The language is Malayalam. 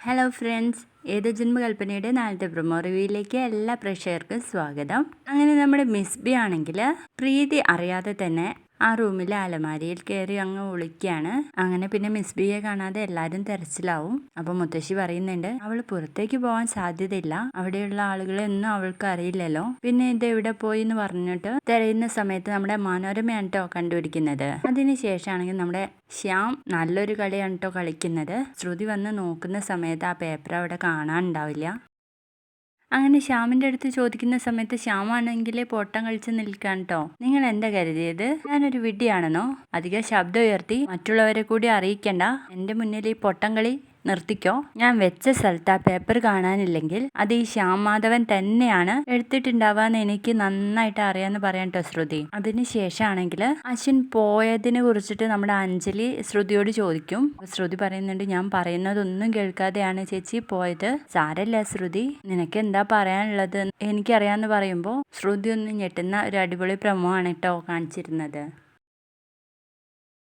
ഹലോ ഫ്രണ്ട്സ്, ഏത് ജന്മകൽപ്പനയുടെ നാളത്തെ പ്രൊമോ റിവ്യൂയിലേക്ക് എല്ലാ പ്രേക്ഷകർക്കും സ്വാഗതം. അങ്ങനെ നമ്മുടെ മിസ് ബി ആണെങ്കിൽ പ്രീതി അറിയാതെ തന്നെ ആ റൂമിലെ അലമാരിയിൽ കയറി അങ്ങ് ഒളിക്കുകയാണ്. അങ്ങനെ പിന്നെ മിസ് ബിയെ കാണാതെ എല്ലാവരും തെരച്ചിലാവും. അപ്പൊ മുത്തശ്ശി പറയുന്നുണ്ട്, അവൾ പുറത്തേക്ക് പോകാൻ സാധ്യതയില്ല, അവിടെയുള്ള ആളുകളെ ഒന്നും അവൾക്ക് അറിയില്ലല്ലോ. പിന്നെ ഇത് എവിടെ പോയി എന്ന് പറഞ്ഞിട്ട് തിരയുന്ന സമയത്ത് നമ്മുടെ മനോരമയാണ് കേട്ടോ കണ്ടുപിടിക്കുന്നത്. അതിനുശേഷമാണെങ്കിൽ നമ്മുടെ ശ്യാം നല്ലൊരു കളിയാണ് കേട്ടോ കളിക്കുന്നത്. ശ്രുതി വന്ന് നോക്കുന്ന സമയത്ത് ആ പേപ്പർ അവിടെ കാണാനുണ്ടാവില്ല. അങ്ങനെ ശ്യാമിൻ്റെ അടുത്ത് ചോദിക്കുന്ന സമയത്ത് ശ്യാമാണെങ്കിൽ പൊട്ടം കളിച്ച് നിൽക്കാൻ കേട്ടോ. നിങ്ങൾ എന്താ കരുതിയത് ഞാനൊരു വിഡ്ഢിയാണെന്നോ? അധികം ശബ്ദം ഉയർത്തി മറ്റുള്ളവരെ കൂടി അറിയിക്കണ്ട. എൻ്റെ മുന്നിൽ ഈ പൊട്ടം കളി നിർത്തിക്കോ. ഞാൻ വെച്ച സ്ഥലത്ത് ആ പേപ്പർ കാണാനില്ലെങ്കിൽ അത് ഈ ശ്യാം മാധവൻ തന്നെയാണ് എടുത്തിട്ടുണ്ടാവാന്ന് എനിക്ക് നന്നായിട്ട് അറിയാന്ന് പറയാൻ കേട്ടോ ശ്രുതി. അതിനുശേഷമാണെങ്കിൽ അശ്വിൻ പോയതിനെ കുറിച്ചിട്ട് നമ്മുടെ അഞ്ജലി ശ്രുതിയോട് ചോദിക്കും. ശ്രുതി പറയുന്നുണ്ട്, ഞാൻ പറയുന്നതൊന്നും കേൾക്കാതെയാണ് ചേച്ചി പോയത്. സാരല്ല ശ്രുതി, നിനക്ക് എന്താ പറയാനുള്ളത് എനിക്കറിയാന്ന് പറയുമ്പോൾ ശ്രുതി ഒന്ന് ഞെട്ടുന്ന ഒരു അടിപൊളി പ്രമോ ആണ് കേട്ടോ കാണിച്ചിരുന്നത്.